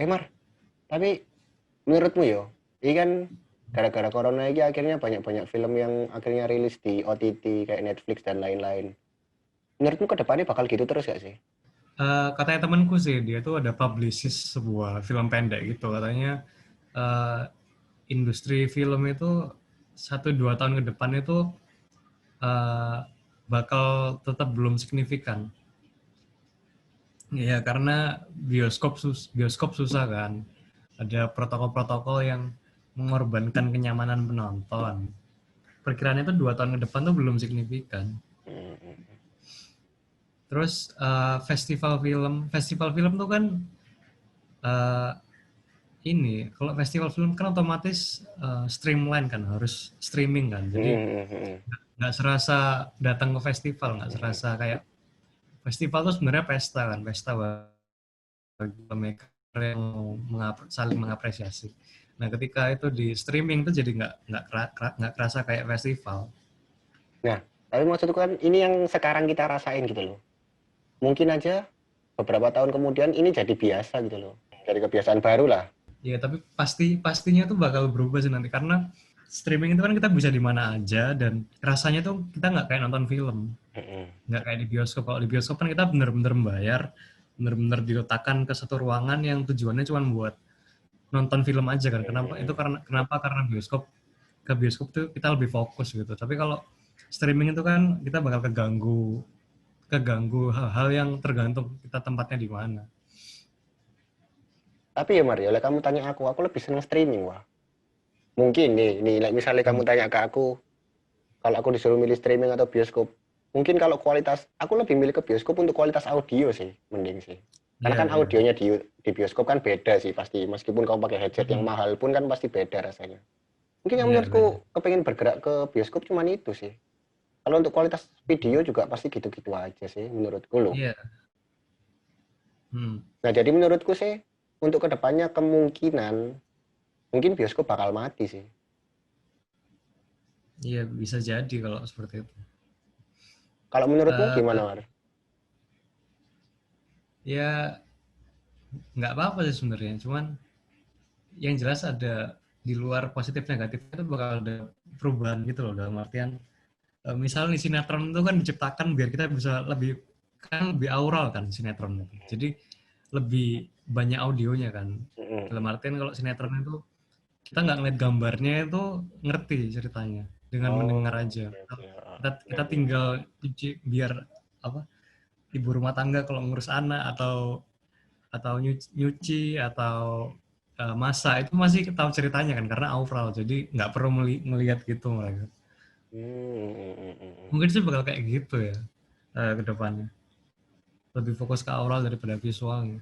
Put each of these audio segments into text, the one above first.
Mar, tapi menurutmu yo, ini kan gara-gara corona ini akhirnya banyak-banyak film yang akhirnya rilis di OTT kayak Netflix dan lain-lain. Menurutmu ke depannya bakal gitu terus gak sih? Katanya temanku sih, dia tuh ada publicist sebuah film pendek gitu. Katanya eh, industri film itu 1-2 tahun ke depan itu eh, bakal tetap belum signifikan. Ya karena bioskop susah kan. Ada protokol-protokol yang mengorbankan kenyamanan penonton. Perkiraannya itu 2 tahun ke depan tuh belum signifikan. Hmm. Terus festival film tuh kan eh, ini kalau festival film kan otomatis streamline kan, harus streaming kan. Jadi Hmm. nggak serasa datang ke festival, nggak serasa kayak festival tuh sebenarnya pesta kan, pesta bagi filmmaker yang saling mengapresiasi. Nah ketika itu di streaming tuh jadi nggak kerasa kayak festival. Nah, tapi maksudku kan ini yang sekarang kita rasain gitu loh. Mungkin aja beberapa tahun kemudian ini jadi biasa gitu loh. Jadi kebiasaan baru lah. Ya tapi pastinya tuh bakal berubah sih nanti karena streaming itu kan kita bisa di mana aja dan rasanya tuh kita nggak kayak nonton film, Hmm. nggak kayak di bioskop. Kalau di bioskop kan kita bener-bener membayar, bener-bener diletakkan ke satu ruangan yang tujuannya cuma buat nonton film aja kan. Karena bioskop, ke bioskop tuh kita lebih fokus gitu. Tapi kalau streaming itu kan kita bakal keganggu keganggu hal-hal yang tergantung kita tempatnya di mana. Tapi ya Mario, oleh kamu tanya aku lebih seneng streaming wah. Mungkin nih like misalnya kamu Hmm. tanya ke aku, kalau aku disuruh milih streaming atau bioskop, mungkin kalau kualitas, aku lebih milih ke bioskop untuk kualitas audio sih, mending sih. Karena Iya, kan iya. audionya di bioskop kan beda sih pasti, meskipun kamu pakai headset yang Hmm. mahal pun kan pasti beda rasanya. Mungkin yang Iya, beda. menurutku kepengen bergerak ke bioskop cuman itu sih. Kalau untuk kualitas video juga pasti gitu-gitu aja sih menurutku loh. Iya. Hmm. Nah jadi menurutku sih untuk kedepannya kemungkinan mungkin bioskop bakal mati sih. Iya, bisa jadi kalau seperti itu. Kalau menurutmu Eh gimana Mar? ya nggak apa-apa sih sebenarnya. Cuman yang jelas ada di luar positif negatif itu bakal ada perubahan gitu loh dalam artian misalnya sinetron itu kan diciptakan biar kita bisa lebih aural kan sinetron itu. Jadi lebih banyak audionya kan. Mm-mm. Dalam artian kalau sinetron itu kita nggak ngeliat gambarnya itu ngerti ceritanya dengan mendengar Oh, aja. oke oke. Kita Benar-benar. tinggal cuci biar apa ibu rumah tangga kalau ngurus anak atau nyuci atau masak itu masih tahu ceritanya kan karena aural jadi nggak perlu melihat gitu mereka. Hmm. Mungkin sih bakal kayak gitu ya ke depannya. Lebih fokus ke aural daripada visualnya.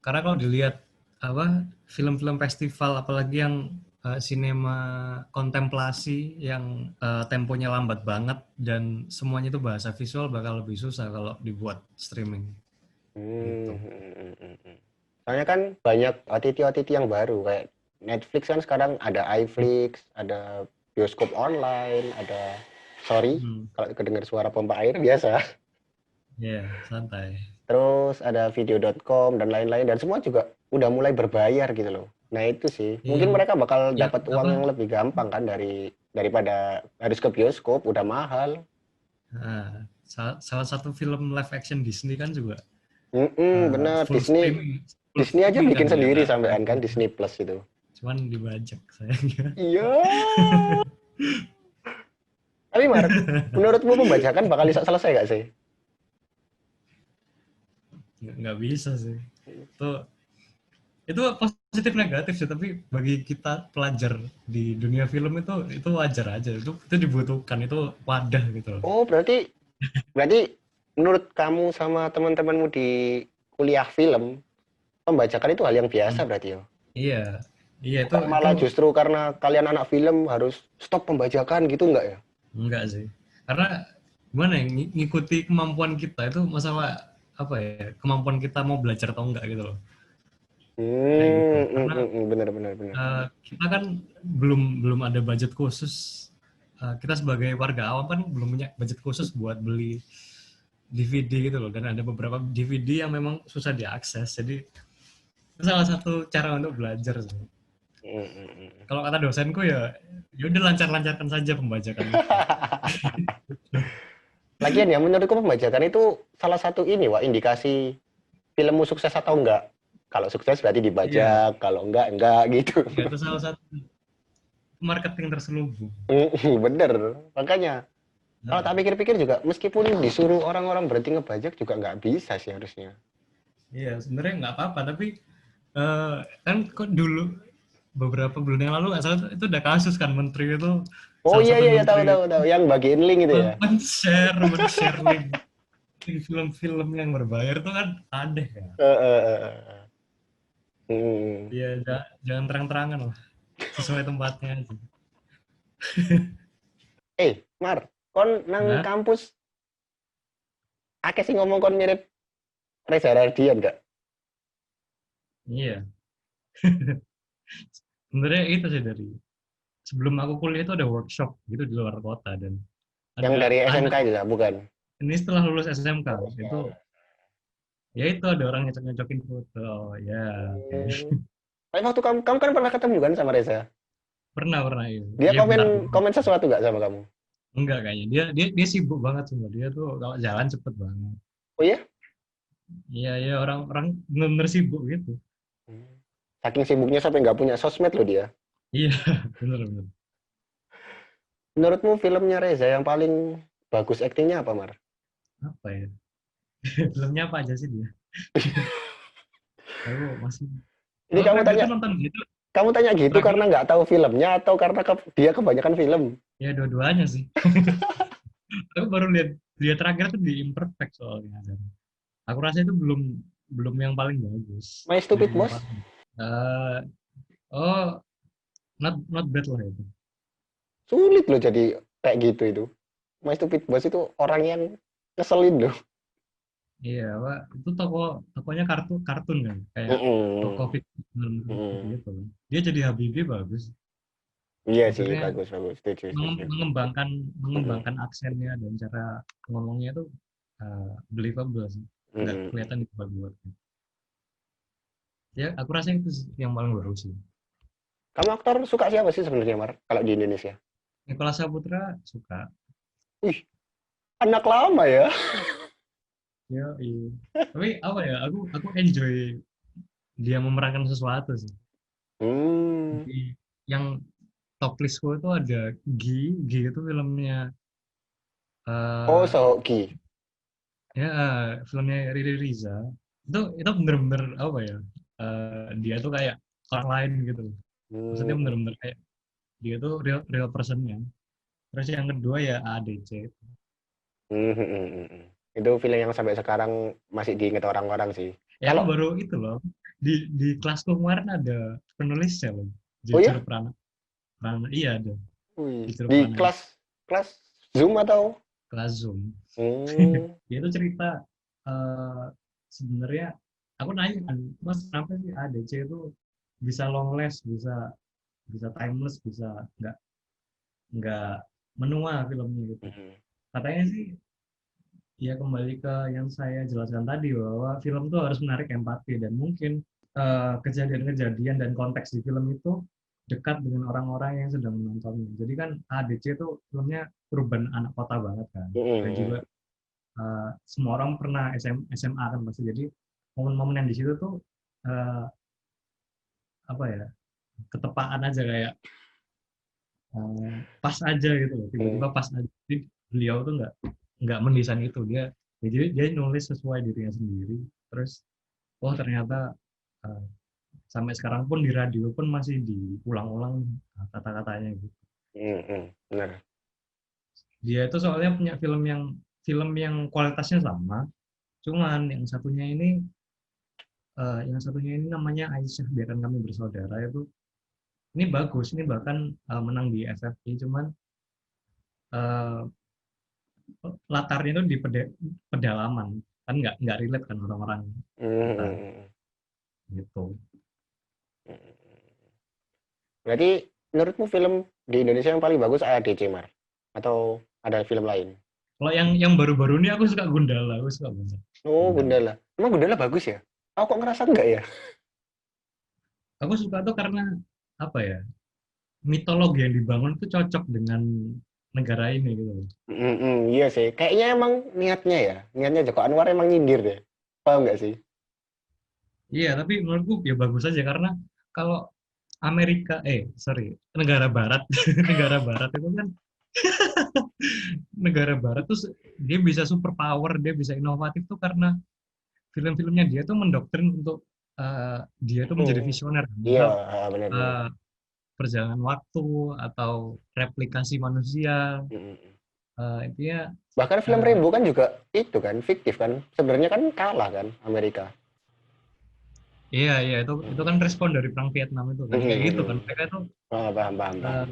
Karena kalau dilihat apa film-film festival apalagi yang sinema kontemplasi yang temponya lambat banget dan semuanya itu bahasa visual bakal lebih susah kalau dibuat streaming gitu. Soalnya kan banyak OTT-OTT yang baru kayak Netflix kan sekarang ada iFlix, ada bioskop online, ada sorry Hmm. kalau kedengar suara pompa air biasa. Ya, yeah, santai. Terus ada video.com dan lain-lain dan semua juga udah mulai berbayar gitu loh. Nah itu sih, mungkin Yang mereka bakal yang dapat uang apa? yang lebih gampang kan daripada harus ke bioskop, udah mahal. Nah, salah satu film live action Disney kan juga Bener, full streaming, full Disney aja streaming kan bikin dia sendiri nggak sampean kan gitu. Disney Plus itu. Cuman dibajak sayangnya. Iya. Tapi Mar, menurutmu pembajakan bakal bisa selesai gak sih? Nggak bisa sih. Itu positif negatif sih, tapi bagi kita pelajar di dunia film itu wajar aja. Itu dibutuhkan, itu wadah gitu loh. Oh, berarti berarti menurut kamu sama teman-temanmu di kuliah film, pembajakan itu hal yang biasa Hmm. berarti ya? Iya, iya Bukan itu malah justru karena kalian anak film harus stop pembajakan gitu enggak ya? enggak sih. Karena gimana ya ngikuti kemampuan kita itu masalah apa ya kemampuan kita mau belajar atau enggak gitu loh kayak gitu karena Bener bener bener. kita kan belum belum ada budget khusus. Kita sebagai warga awam kan belum punya budget khusus buat beli DVD gitu loh dan ada beberapa DVD yang memang susah diakses jadi Itu salah satu cara untuk belajar sih. Mm, mm, mm. Kalau kata dosenku ya, ya udah lancar-lancarkan saja pembajakan itu. Lagian ya menurutku pembajakan itu salah satu ini Wak, indikasi filmmu sukses atau enggak. Kalau sukses berarti Iya, dibajak, kalau enggak gitu. iya itu salah satu marketing terselubung. Bener, makanya kalau Nah, tak pikir-pikir juga meskipun disuruh orang-orang berhenti ngebajak juga nggak bisa sih harusnya. iya sebenarnya nggak apa-apa, tapi eh, kan kok dulu beberapa bulan yang lalu nggak salah itu ada kasus kan menteri itu, Oh salah iya satu iya iya, tahu menteri tahu tahu yang bagiin link itu ya. men-share link film-film yang berbayar itu kan aneh ya. Eh, eh, eh, eh. Hmm. Iya, jangan terang-terangan lah, sesuai tempatnya aja. Mar, kon nang Nah, kampus akeh sih ngomong kon mirip Reza Radian gak? iya. Sebenarnya itu sih dari sebelum aku kuliah itu ada workshop gitu di luar kota dan Yang dari ada SMK itu ya, bukan? ini setelah lulus SMK itu Oh. ya itu ada orang nyocok-nyocokin foto. Oh, ya, oke. Hmm. Tapi waktu kamu kan pernah ketemu kan sama Reza? Pernah ya. Dia Iya komen bentar dulu. komen sesuatu gak sama kamu? Enggak kayaknya. Dia sibuk banget semua. Dia tuh kalau jalan cepet banget. Oh iya? Iya ya orang-orang bener-bener sibuk gitu. Hmm. Saking sibuknya sampai nggak punya sosmed loh dia. Iya, bener-bener. Menurutmu filmnya Reza yang paling bagus aktingnya apa, Mar? Apa ya? Filmnya apa aja sih dia? Aku masih. Ini Oh, terakhir itu nonton gitu. kamu tanya gitu Terakhir karena nggak tahu filmnya atau karena dia kebanyakan film? ya dua-duanya sih. Aku baru lihat dia terakhir tuh di Imperfect soalnya. Dan aku rasa itu belum belum yang paling bagus. My Belum Stupid yang Boss? paling. eh oh, not bad lah itu. Sulit loh jadi kayak gitu itu. My Stupid Boss itu orang yang ngeselin loh. Iya, Pak. Itu tokonya kartun kan, kayak toko Mm-mm. fiksional Mm-mm. gitu kan. Dia jadi Habibie bagus. Iya sih, Maksudnya bagus, bagus. Setuju, setuju. mengembangkan Mm-mm. mengembangkan aksennya dan cara ngomongnya itu believable sih. Nggak Mm-mm. kelihatan dibuat-buat. Ya, aku rasa itu sih yang paling bagus sih. Kamu aktor suka siapa sih sebenarnya, Mar? Kalau di Indonesia? Nicholas Saputra suka. Wih, anak lama ya. Ya, iya. Tapi apa ya? Aku enjoy dia memerankan sesuatu sih. Hmm. Di yang top listku itu ada Gi itu filmnya Oh, eh Sohoki. ya filmnya Riri Riza itu bener-bener apa ya, dia tuh kayak orang lain gitu, maksudnya Hmm. bener-bener kayak dia tuh real real personnya. Terus yang kedua ya ADC. Hmm, hmm, hmm, hmm, hmm. Itu film yang sampai sekarang masih diingat orang-orang sih. Ya aku Kalau, baru itu loh, di kelasku kemarin ada penulisnya loh, oh Jujur ya, Prana Prana iya ada wih, Jujur di Prana kelas kelas Zoom atau? kelas Zoom. Hmm, Dia tuh cerita, eh sebenarnya aku nanya kan, mas kenapa sih ADC itu bisa long last, bisa bisa timeless, bisa nggak nggak menua filmnya gitu. hmm, Katanya sih ya kembali ke yang saya jelaskan tadi bahwa film itu harus menarik empati dan mungkin kejadian-kejadian dan konteks di film itu dekat dengan orang-orang yang sedang menontonnya. Jadi kan ADC itu filmnya urban anak kota banget kan. hmm, Dan juga hmm, semua orang pernah SMA kan pasti. Jadi momen-momen yang di situ tuh eh, apa ya, ketepaan aja kayak pas aja gitu loh, hmm, tiba-tiba pas aja. Jadi beliau tuh nggak mendesain itu, jadi dia nulis sesuai dirinya sendiri. Terus oh ternyata eh, sampai sekarang pun di radio pun masih diulang-ulang kata-katanya gitu. hmm, hmm, benar. Dia itu soalnya punya film yang kualitasnya sama, cuman yang satunya ini namanya Aisyah Biarkan Kami Bersaudara. Itu ini bagus, ini bahkan menang di FFI, cuman eh, latarnya itu di pedalaman, kan nggak relate kan orang-orang Hmm, kita hmm, hmm, gitu. hmm. Berarti menurutmu film di Indonesia yang paling bagus AADC, Mar? Atau ada film lain? Kalau yang baru-baru ini aku suka Gundala, aku suka banget Oh, Gundala. Gundala. Emang Gundala bagus ya? Aku kok ngerasa enggak ya? Aku suka tuh karena apa ya? Mitologi yang dibangun itu cocok dengan negara ini gitu loh. Iya sih. Kayaknya emang niatnya ya. Niatnya Joko Anwar emang nyindir deh. Paham nggak sih? Iya, tapi menurutku ya bagus aja karena kalau Amerika, sorry, negara Barat, negara Barat itu kan negara Barat tuh dia bisa super power, dia bisa inovatif tuh karena film-filmnya dia tuh mendoktrin untuk dia tuh menjadi Mm. visioner. Iya, Misal benar-benar. eh, perjalanan waktu atau replikasi manusia, intinya Bahkan film eh, Rambo kan juga itu kan fiktif kan. Sebenarnya kan kalah kan Amerika. iya iya itu kan Mm. respon dari perang Vietnam itu kan kayak gitu kan mereka itu Oh, paham, paham, paham.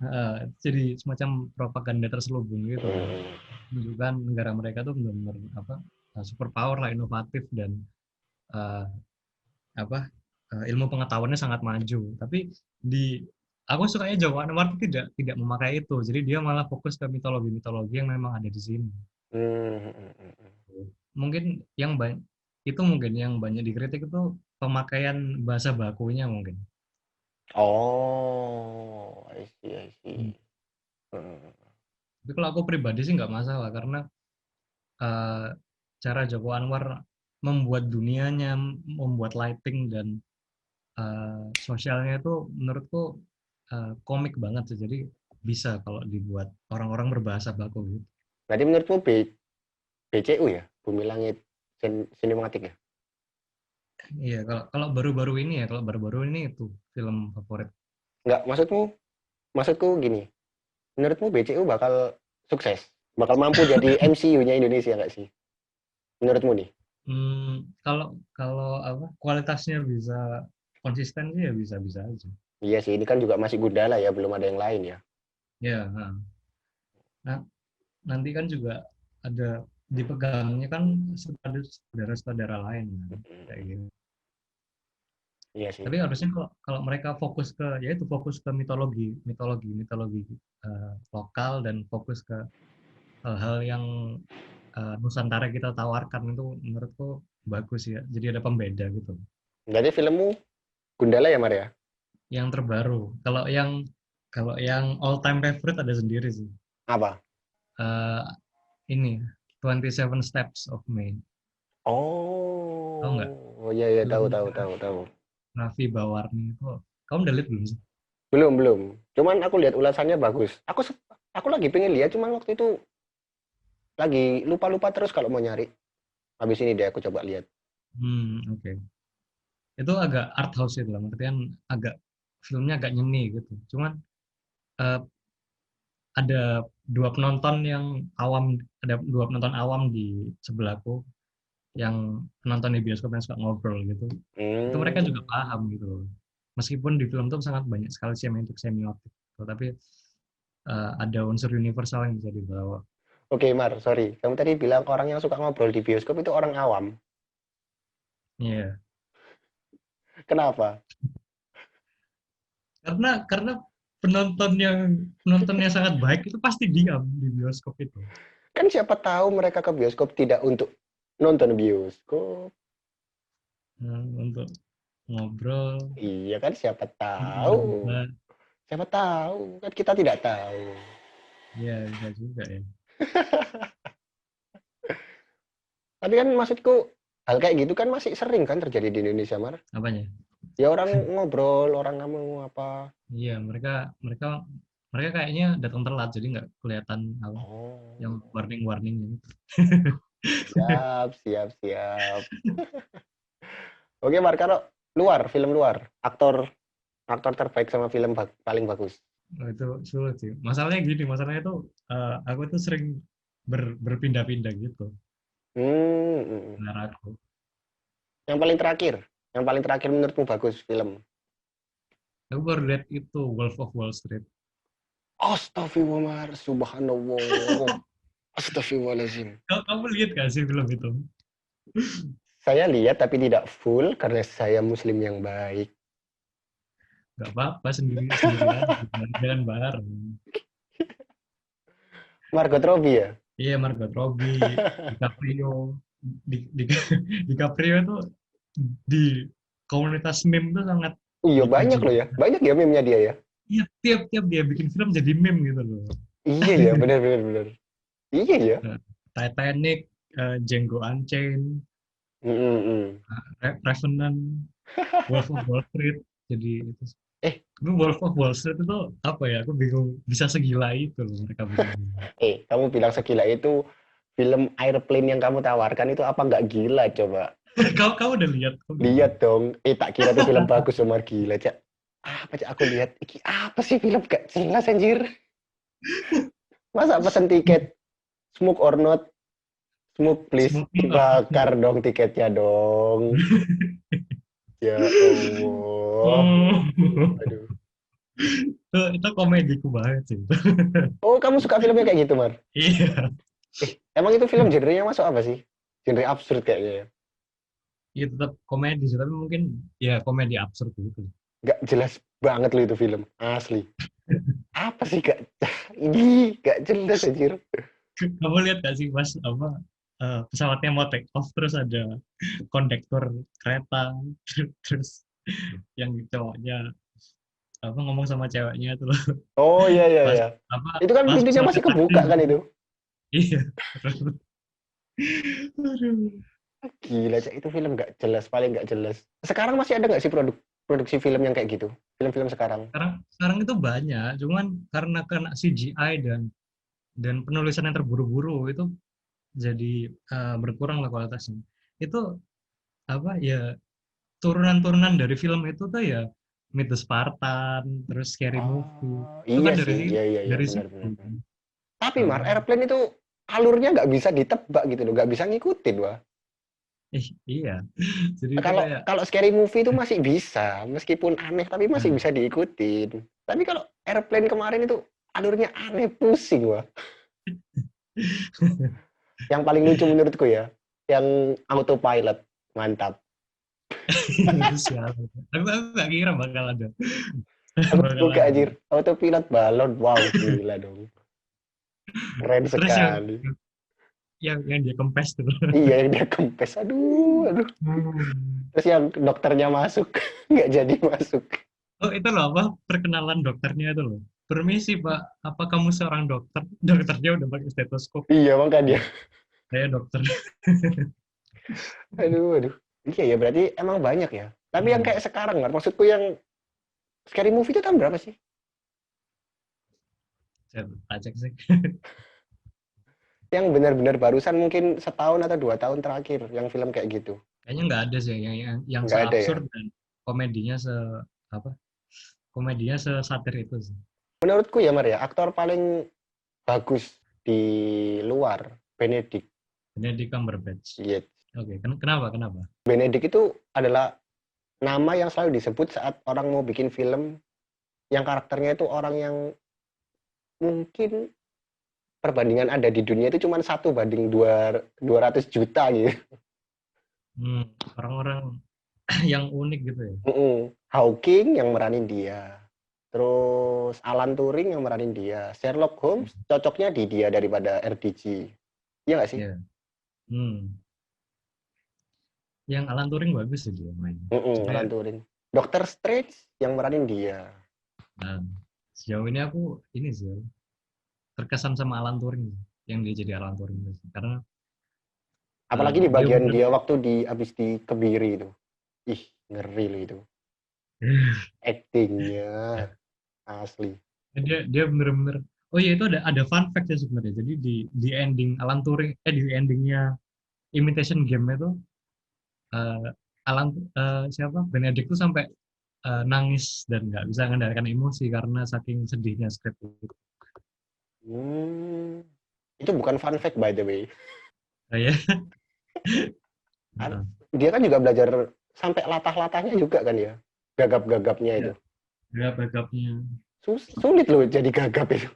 eh, jadi semacam propaganda terselubung gitu kan Mm. menunjukkan negara mereka tuh benar-benar apa super power lah inovatif dan eh, apa ilmu pengetahuannya sangat maju tapi di aku sukanya Joko Anwar tuh tidak memakai itu jadi dia malah fokus ke mitologi-mitologi yang memang ada di sini. Mm. Mungkin yang banyak itu mungkin yang banyak dikritik itu pemakaian bahasa bakunya mungkin. Oh, I see, I Hmm. see. Mm. Tapi kalau aku pribadi sih nggak masalah karena eh, cara Joko Anwar membuat dunianya, membuat lighting dan sosialnya itu menurutku komik banget sih. Jadi bisa kalau dibuat orang-orang berbahasa baku gitu. Berarti menurutmu BCU ya? Bumi Langit Sinematik ya? Iya, kalau kalau baru-baru ini ya, kalau baru-baru ini itu film favorit. Enggak, maksudku gini. Menurutmu BCU bakal sukses? Bakal mampu jadi MCU-nya Indonesia nggak sih? Menurutmu nih? Kalau kalau apa kualitasnya bisa konsisten sih ya bisa-bisa aja. Iya sih, ini kan juga masih Gundala ya, belum ada yang lain ya. Ya, nah, nanti kan juga ada dipegangnya kan saudara-saudara lain kan, kayak gitu. Iya sih. Tapi harusnya kalau kalau mereka fokus ke ya itu fokus ke mitologi lokal dan fokus ke hal-hal yang Nusantara kita tawarkan itu menurutku bagus ya. Jadi ada pembeda gitu. Berarti filmmu Gundala ya, Mar ya? Yang terbaru. Kalau yang all time favorite ada sendiri sih. Apa? Eh, ini 27 Steps of May. Tahu nggak? Oh, oh iya iya tahu tahu Filmnya tahu tahu. Raffi Bawarni itu. Kamu udah lihat belum sih? Belum belum. Cuman aku lihat ulasannya bagus. Aku lagi pengen lihat, cuman waktu itu lagi lupa-lupa terus kalau mau nyari. Habis ini deh aku coba lihat. Oke. Itu agak art house itu lah, artian agak filmnya agak nyeni gitu. Cuman eh, ada ada dua penonton awam di sebelahku yang penonton di bioskop yang suka ngobrol gitu. Itu mereka juga Hmm. paham gitu loh. Meskipun di film itu sangat banyak sekali semiotik gitu, tapi ada unsur universal yang bisa dibawa. Oke, Mar, sorry. Kamu tadi bilang orang yang suka ngobrol di bioskop itu orang awam. Iya. Kenapa? Karena penontonnya sangat baik itu pasti diam di bioskop itu. Kan siapa tahu mereka ke bioskop tidak untuk nonton bioskop. Untuk ngobrol, Iya kan siapa tahu. berdebat. Siapa tahu. Kan kita tidak tahu. Iya, bisa juga ya. Tapi kan maksudku hal kayak gitu kan masih sering kan terjadi di Indonesia, Mar. Apanya? Ya orang ngobrol, orang kamu apa. Iya, mereka mereka mereka kayaknya datang telat, jadi nggak kelihatan apa yang Oh. warning-warning gitu. Siap, siap, siap. Oke, Mar, kalau film luar, aktor aktor terbaik sama film paling bagus. Oh, itu sulit sih. Masalahnya gini, masalahnya tuh aku tuh sering berpindah-pindah gitu, Hmm, hmm, hmm. benar aku. Yang paling terakhir menurutmu bagus film. Aku baru lihat itu Wolf of Wall Street. Astagfirullah, subhanallah. Astagfirullahaladzim. Kamu lihat gak sih film itu? Saya lihat tapi tidak full karena saya muslim yang baik. Gak apa-apa sendiri sendiri aja, jangan bareng. Margot Robbie ya? Iya, Margot Robbie, DiCaprio, di, di, DiCaprio itu di komunitas meme tuh sangat Iya banyak dipuji. loh ya. Banyak ya meme-nya dia ya. Iya, tiap-tiap dia bikin film jadi meme gitu loh. Iya ya, benar benar benar. Iya ya. Eh, Titanic, Django Unchained, Mm-mm. Revenant, Wolf of Wall Street. Jadi itu. Eh, Tapi Wolf of Wall Street itu apa ya? Aku bingung bisa segila itu loh mereka bikin film. kamu bilang segila itu film Airplane yang kamu tawarkan itu apa nggak gila coba? Kau udah lihat? Kau udah lihat? Lihat dong. Tak kira itu film bagus Omar gila, Cak. Apa Cak aku lihat? Iki apa sih film gak jelas anjir? Masa pesen tiket smoke or not? Smoke please. Smoking or Dibakar dong tiketnya dong. Ya Allah. Oh, Aduh. itu komediku banget sih. Oh, kamu suka filmnya kayak gitu, Mar? Iya, Emang itu film genrenya masuk apa sih? Genre absurd kayaknya ya. iya tetap komedi sih, tapi mungkin ya komedi absurd gitu. Gak jelas banget loh itu film. Asli. Apa sih gak? Ini gak jelas anjir. Kamu lihat gak sih mas apa pesawatnya mau take off terus ada kondektor kereta terus yang cowoknya apa ngomong sama ceweknya itu loh Oh iya iya pas iya. apa Itu kan pas pintunya pesawatnya masih kebuka taksi. kan itu. Iya. Aduh. Gila, Cak. Itu film gak jelas, paling gak jelas. Sekarang masih ada gak sih produksi film yang kayak gitu? Film-film sekarang? Sekarang itu banyak, cuman karena kena CGI dan penulisan yang terburu-buru itu jadi berkurang lah kualitasnya. Itu apa ya turunan-turunan dari film itu tuh ya Meet the Spartan, terus Scary Movie. Oh, Itu iya kan sih. Iya iya iya dari benar situ. benar benar. Tapi Mar, Apa? Airplane itu alurnya nggak bisa ditebak gitu loh, nggak bisa ngikutin, wah. Iya. Jadi itu Kalau kayak kalau scary movie itu masih bisa, meskipun aneh tapi masih nah, bisa diikutin. Tapi kalau Airplane kemarin itu alurnya aneh, pusing wah. Yang paling lucu menurutku ya, yang autopilot, mantap. itu siapa? Aku gak kira bakal ada. Aku Bakal juga ada. anjir, autopilot balon, wow gila dong, keren Terus yang sekali. yang dia kempes tuh. Iya yang dia kempes, aduh aduh. Hmm. Terus yang dokternya masuk, nggak jadi masuk. Oh, itu loh apa perkenalan dokternya itu loh. Permisi, Pak. Apa kamu seorang dokter? Dokternya udah pakai stetoskop. Iya makanya, Ya, saya dokter. aduh aduh. Iya ya berarti emang banyak ya. Tapi yang Hmm. kayak sekarang kan, maksudku yang scary movie itu tahun berapa sih? Saya tak cek sih. Yang benar-benar barusan mungkin setahun atau 2 tahun terakhir yang film kayak gitu. Kayaknya nggak ada sih yang Nggak ada ya. seabsurd dan komedinya apa? Komedinya sesatir itu sih. Menurutku ya Mar ya, aktor paling bagus di luar Benedict Benedict Cumberbatch. Yates. Oke, kenapa? Kenapa? Benedict itu adalah nama yang selalu disebut saat orang mau bikin film yang karakternya itu orang yang mungkin perbandingan ada di dunia itu cuma 1 banding 200 juta gitu. Hmm, orang-orang yang unik gitu ya. Hawking yang meranin dia. Terus Alan Turing yang meranin dia. Sherlock Holmes cocoknya di dia daripada RDG. Iya nggak sih? Ya. Hmm. Yang Alan Turing bagus sih dia main. Cuma ya, Alan Turing. Doctor Strange yang meranin dia. nah, sejauh ini aku ini sih terkesan sama Alan Turing yang dia jadi Alan Turing karena Apalagi di dia bagian bener dia waktu habis dikebiri itu. Ih, ngeri loh itu. Actingnya asli. dia bener-bener oh iya itu ada fun fact ya sebenarnya jadi di ending Alan Turing di endingnya Imitation Game itu eh, Alan siapa Benedict tuh sampai nangis dan nggak bisa mengendalikan emosi karena saking sedihnya skrip itu. Hmm, itu bukan fun fact by the way. Ya, Kan dia kan juga belajar sampai latah-latahnya juga kan ya. Gagap-gagapnya ya, itu. ya backupnya Sulit loh jadi gagap itu.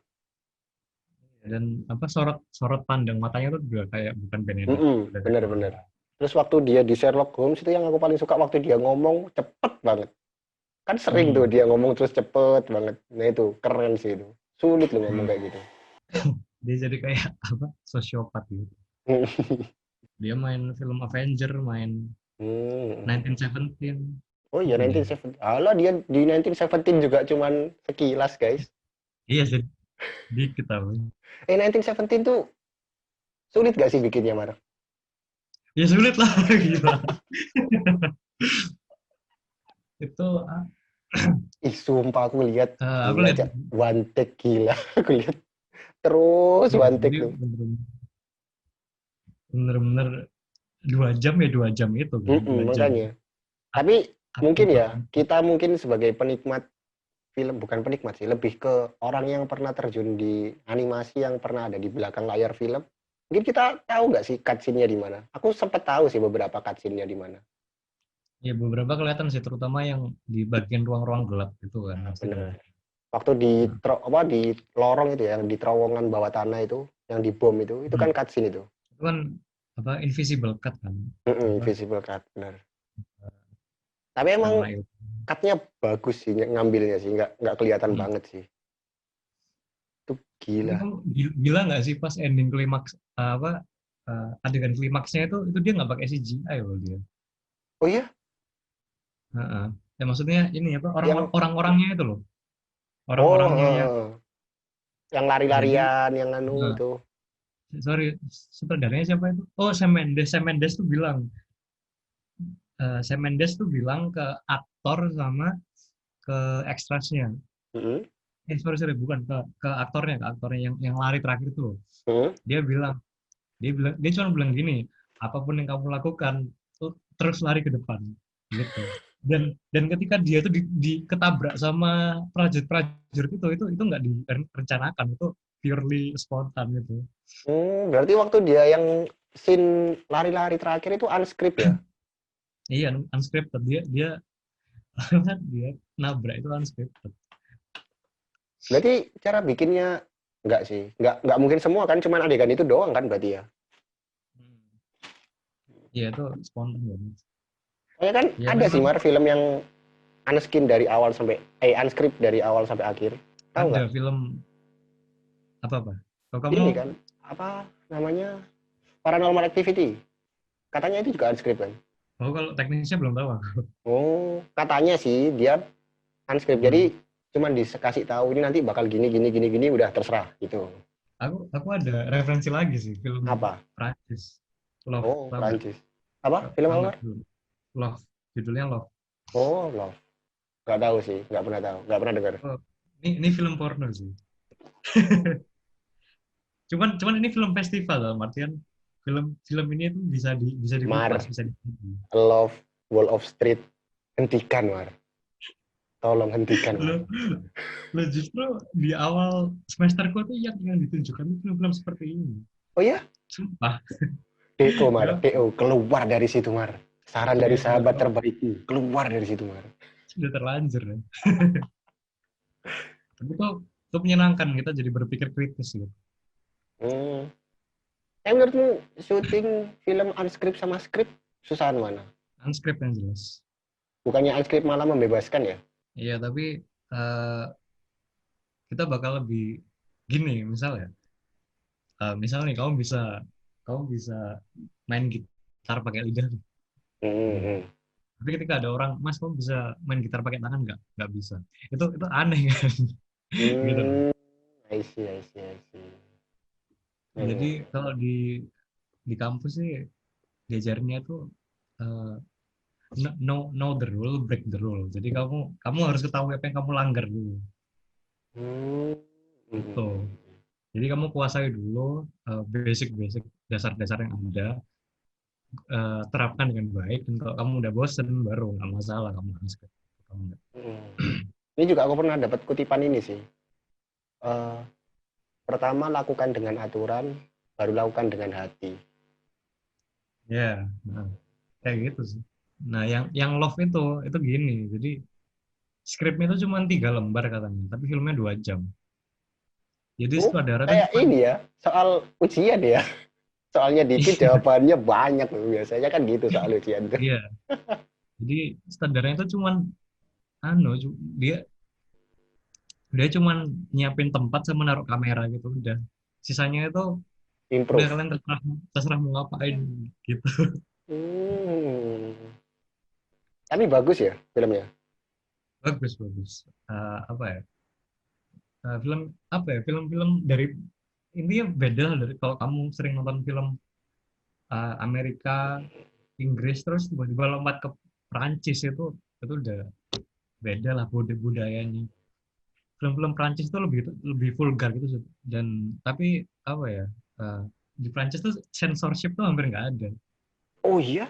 dan apa sorot sorot pandang matanya tuh juga kayak bukan Benedict udah kayak orang Bener-bener. Terus waktu dia di Sherlock Holmes itu yang aku paling suka waktu dia ngomong cepet banget. Kan sering tuh hmm, dia ngomong terus cepet banget. Nah itu keren sih itu. Sulit loh ngomong hmm. kayak gitu. Dia jadi kayak apa sosiopat gitu dia main film Avenger main Hmm. 1917 Oh iya, Iya, 1917. Alah, dia di 1917 juga cuman sekilas, guys. iya sih, dikit tapi. 1917 tuh sulit gak sih bikinnya, Mar? Ya sulit lah, gila. Itu Ih, sumpah aku lihat aku gila lihat, aja. One take gila. Aku lihat terus iya, one take jadi tuh. bener-bener 2 jam ya 2 jam itu kan, 2 jam. Makanya. Tapi mungkin Aktor. ya, kita mungkin sebagai penikmat film, bukan penikmat sih, lebih ke orang yang pernah terjun di animasi, yang pernah ada di belakang layar film. Mungkin kita tahu nggak sih cutscene-nya di mana? Aku sempat tahu sih beberapa cutscene-nya di mana. Ya beberapa kelihatan sih, terutama yang di bagian ruang-ruang gelap itu kan Nah, pasti bener. kelihatan. Waktu di di lorong itu ya, yang di terowongan bawah tanah itu, yang di bom itu Hmm. kan cutscene itu. Itu kan apa, invisible cut kan, apa Invisible cut, bener. Tapi emang karena itu. cut-nya bagus sih ngambilnya sih, nggak kelihatan Hmm. banget sih. Itu Tapi gila. kamu gila nggak sih pas ending klimaks, apa, adegan klimaksnya itu dia nggak pakai CGI loh dia. Oh iya, Heeh. Ya maksudnya ini apa, yang orang-orangnya itu loh, oh orang-orangnya yang yang jadi, lari-larian, yang anu nah, itu. sorry, sutradaranya siapa itu? Oh, Sam Mendes tuh bilang, Sam Mendes tuh bilang ke aktor sama ke ekstrasnya. Mm-mm, Sorry, bukan ke aktornya yang lari terakhir tuh loh. mm-mm. Dia bilang, dia cuma bilang gini, apapun yang kamu lakukan tuh terus lari ke depan, gitu. Dan ketika dia tuh ketabrak sama prajurit itu nggak direncanakan, itu purely spontan gitu. Berarti waktu dia yang scene lari-lari terakhir itu unscript ya? Iya, unscripted, dia dia nabrak itu unscripted. Berarti cara bikinnya enggak sih? Enggak mungkin semua kan, cuman adegan itu doang kan berarti ya? Iya, itu spontan banget. Soalnya kan Ya ada sih memang Mar film yang unskin dari awal sampai unscript dari awal sampai akhir. Tahu ada nggak? film apa kalau kamu. Ini kan apa namanya? Paranormal Activity. Katanya itu juga unscript kan? Oh, kalau teknisnya belum tahu aku. Oh, katanya sih dia unscript. Hmm. Jadi cuman dikasih tahu ini nanti bakal gini gini gini gini udah terserah gitu. Aku ada referensi lagi sih, film Apa? Prancis. Love, Oh, tahu nggak? Prancis. Apa? Film Tahu apa, nggak? Mar? Love, judulnya Love. Oh, Love. Nggak tahu sih, nggak pernah tahu, nggak pernah dengar. Oh, ini film porno sih. Cuman ini film festival dalam artian film ini tuh bisa dikupas, Mar, bisa ditonton. Love, Wall of Street, hentikan, Mar. Tolong hentikan, Mar. Lo, lo justru di awal semesterku tuh yang ditunjukkan itu film-film seperti ini. Oh ya, Sumpah. DO, Mar. Ya, DO, keluar dari situ, Mar. Saran dari ya sahabat terbaikku, keluar dari situ, Mar. sudah terlanjur ya. Tapi tuh menyenangkan, kita jadi berpikir kritis gitu. Hmm. Menurutmu syuting film unscript sama script susahan mana? Unscript yang jelas. Bukannya unscript malah membebaskan ya? Iya, tapi eh, kita bakal lebih gini, misalnya. Misal nih kamu bisa main gitar pakai lidah nih. Hmm, Hmm. hmm. Tapi ketika ada orang, Mas, kamu bisa main gitar pakai tangan nggak? Nggak bisa. Itu aneh kan? Gitu loh. Hmm, I see, I see, I see. Ya, ya, Jadi ya. kalau di kampus sih diajarnya tuh, eh, know the rule, break the rule. Jadi kamu harus ketahui apa yang kamu langgar dulu. Hmm, hmm, hmm, Gitu. hmm. Jadi kamu kuasai dulu basic-basic, dasar-dasar yang ada, terapkan dengan baik. Dan kalau kamu udah bosen, baru nggak masalah kamu harus kamu nggak. Hmm. Ini juga aku pernah dapat kutipan ini sih. Eh, pertama lakukan dengan aturan, baru lakukan dengan hati. Ya, nah, kayak gitu sih. Nah, yang love itu gini. Jadi skripnya itu cuma 3 lembar katanya, tapi filmnya 2 jam. Jadi Oh, sutradara tuh kayak cuma, ini ya, soal ujian ya. Soalnya dikit iya, jawabannya banyak loh. Biasanya kan gitu soal ujian tuh. iya. Jadi sutradaranya itu cuma anu, dia dia cuma nyiapin tempat sama naruh kamera gitu udah. Sisanya itu udah, Improve. kalian terserah terserah mau ngapain gitu. Hmm. Tapi bagus ya filmnya. Bagus bagus. Apa ya? Film apa ya? Film-film dari intinya beda lah dari kalau kamu sering nonton film Amerika, Inggris terus tiba-tiba lompat ke Prancis itu udah beda lah budayanya. Film-film Prancis itu lebih lebih vulgar gitu dan tapi apa ya? eh, di Prancis tuh censorship tuh hampir nggak ada. Oh iya.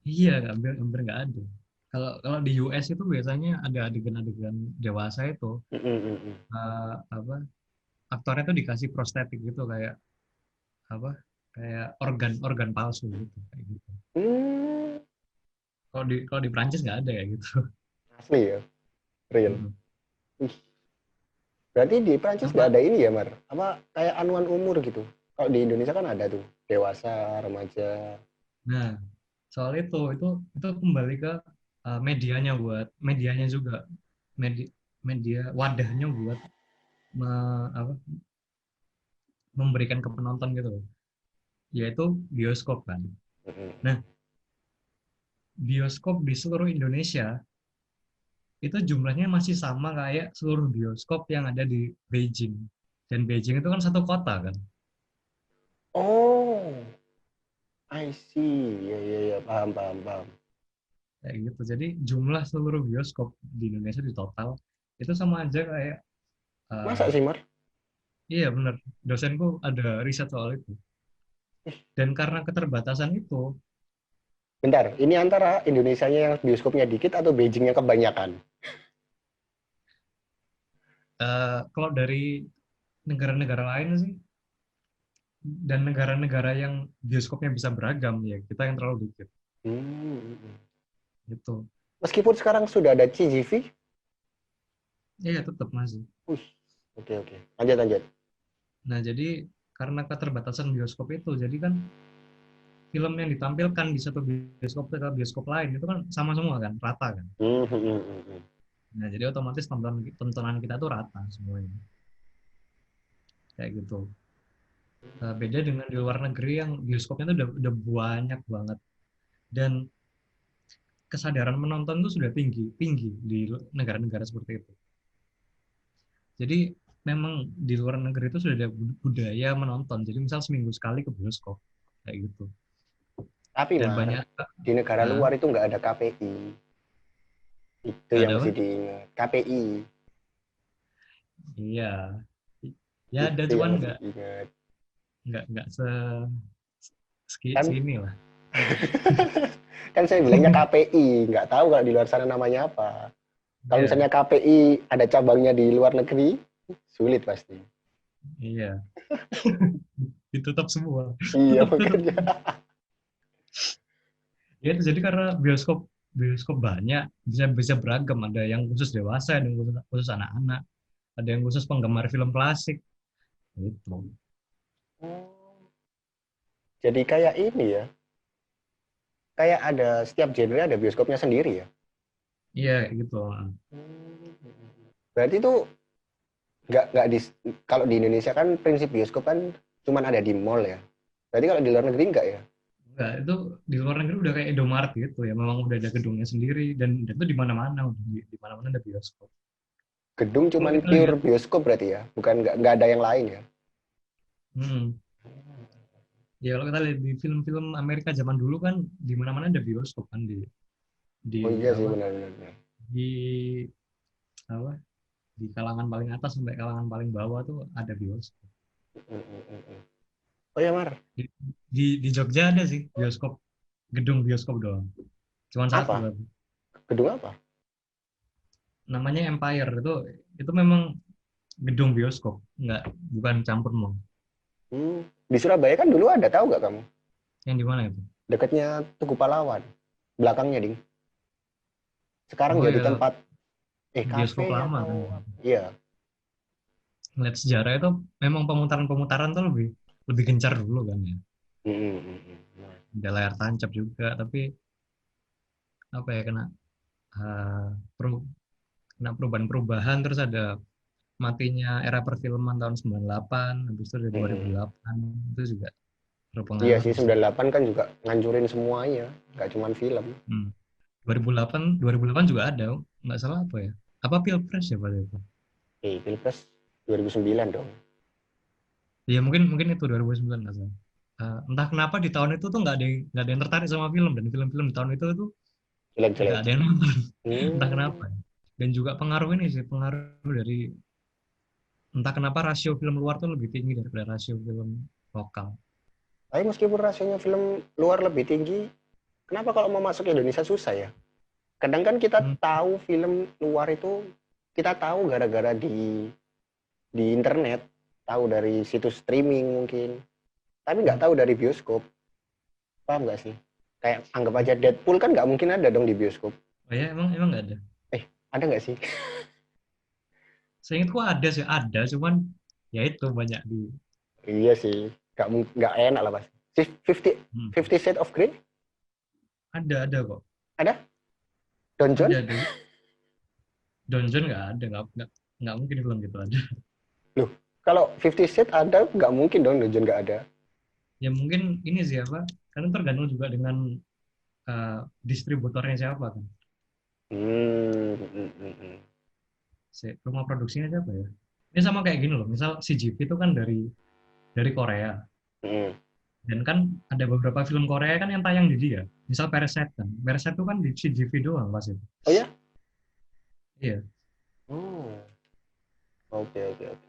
Iya, hampir hampir nggak ada. Kalau kalau di US itu biasanya ada adegan-adegan dewasa itu apa aktornya tuh dikasih prostetik gitu kayak apa kayak organ palsu gitu kayak gitu. Hmm, Kalau di Prancis nggak ada ya gitu. asli ya, real. Mm. Ih, berarti di Prancis nggak Sama ada ini ya, Mar? Apa kayak anuan umur gitu? Kalau di Indonesia kan ada tuh, dewasa, remaja. nah soal itu kembali ke medianya juga media media wadahnya buat apa, memberikan ke penonton gitu loh. Yaitu bioskop kan. Nah, bioskop di seluruh Indonesia itu jumlahnya masih sama kayak seluruh bioskop yang ada di Beijing. Dan Beijing itu kan satu kota kan. Oh, I see. Ya, ya, ya, paham, paham, paham. Kayak gitu. Jadi jumlah seluruh bioskop di Indonesia di total itu sama aja kayak Masa uh, sih, Mar? iya bener dosenku ada riset soal itu. Dan karena keterbatasan itu Bentar, ini antara Indonesianya yang bioskopnya dikit atau Beijingnya kebanyakan? kalau dari negara-negara lain sih dan negara-negara yang bioskopnya bisa beragam ya kita yang terlalu dikit Hmm. gitu. Meskipun sekarang sudah ada CGV. Iya tetap masih. Oke, oke. Lanjut, lanjut. Nah, jadi karena keterbatasan bioskop itu, jadi kan film yang ditampilkan di satu bioskop ke bioskop lain itu kan sama semua kan, rata kan. Hmm, hmm, hmm, hmm, hmm. Nah, jadi otomatis tontonan kita tuh rata semuanya. Kayak gitu. Beda dengan di luar negeri yang bioskopnya tuh udah banyak banget dan kesadaran menonton tuh sudah tinggi, tinggi di negara-negara seperti itu. Jadi memang di luar negeri itu sudah ada budaya menonton. Jadi misal seminggu sekali ke bioskop kayak gitu. Tapi, Dan Mar, banyak di negara uh, luar itu nggak ada KPI. Itu nggak yang ada apa? mesti diingat. KPI. Iya, ya ada Itu cuman yang mesti nggak diingat. nggak Kan, sini lah. kan saya bilangnya KPI. Nggak tahu kalau di luar sana namanya apa. Kalau Iya, misalnya KPI ada cabangnya di luar negeri, sulit pasti. iya, ditutup semua. Iya, Tutup. makanya. Ya itu jadi karena bioskop bioskop banyak bisa bisa beragam. Ada yang khusus dewasa, ada yang khusus anak-anak, ada yang khusus penggemar film klasik. Gitu. Oh, jadi kayak ini ya. Kayak ada setiap genre ada bioskopnya sendiri ya. Iya gitu. Berarti itu nggak di, kalau di Indonesia kan prinsip bioskop kan cuman ada di mall ya. Berarti kalau di luar negeri nggak ya? Enggak, itu di luar negeri udah kayak Indomaret gitu ya. Memang udah ada gedungnya sendiri dan itu di mana-mana, di mana-mana ada bioskop. Gedung Kalau cuman kita pure lihat, bioskop berarti ya, bukan nggak ada yang lain ya. hmm, ya kalau kita lihat di film-film Amerika zaman dulu kan di mana-mana ada bioskop kan di Oh iya sih apa benar-benar. di apa di kalangan paling atas sampai kalangan paling bawah tuh ada bioskop. Oh ya Mar, Di Jogja ada sih bioskop, gedung bioskop doang. Cuman satu apa? tapi Gedung apa? namanya Empire itu memang gedung bioskop, nggak bukan campur mall. Di Surabaya kan dulu ada, tahu nggak kamu? Yang di mana itu? Dekatnya Tugu Pahlawan, belakangnya ding. Sekarang Oh jadi ya tempat bioskop kafe lama kan. atau iya. Ngeliat sejarah itu memang pemutaran-pemutaran tuh lebih lebih gencar dulu kan ya. Ada layar tancap juga, tapi apa ya uh, kena perubahan-perubahan terus ada matinya era perfilman tahun 98, habis itu ada 2008 itu juga Iya sih, berpengaruh sih. 98 kan juga ngancurin semuanya, nggak cuma film. Hmm. 2008 juga ada, nggak salah apa ya? Apa Pilpres ya pada itu? Pilpres 2009 dong. Ya mungkin mungkin itu 2009 nggak salah. Entah kenapa di tahun itu tuh nggak ada yang tertarik sama film, dan film-film di tahun itu nggak Jelek-jelek. ada yang nonton. Entah kenapa. Hmm. Dan juga pengaruh ini sih, pengaruh dari entah kenapa rasio film luar tuh lebih tinggi daripada rasio film lokal. Tapi meskipun rasionya film luar lebih tinggi, kenapa kalau mau masuk Indonesia susah ya? Kadang kan kita Hmm, tahu film luar itu, kita tahu gara-gara di internet, tahu dari situs streaming mungkin, tapi nggak hmm. tahu dari bioskop. Paham nggak sih? Kayak anggap aja Deadpool kan nggak mungkin ada dong di bioskop. Oh ya, emang nggak ada. Ada nggak sih? Seingatku ada sih, ada, cuman ya itu banyak di. Iya sih, nggak enak lah pasti. 50 Hmm. 50 Shades of Grey Ada kok. ada? Don John? Ada ada. Donjon nggak ada, nggak mungkin film gitu ada. Loh, kalau 50 Shades ada, nggak mungkin dong Don John nggak ada. Ya mungkin ini siapa? Karena tergantung juga dengan distributornya siapa kan. Hmm. Rumah produksinya siapa ya? Ini sama kayak gini loh. Misal CGV itu kan dari Korea. Hmm. Dan kan ada beberapa film Korea kan yang tayang di dia. Misal Parasite kan. Parasite itu kan di CGV doang pas itu. Oh ya? Iya. Oh, oke oke oke.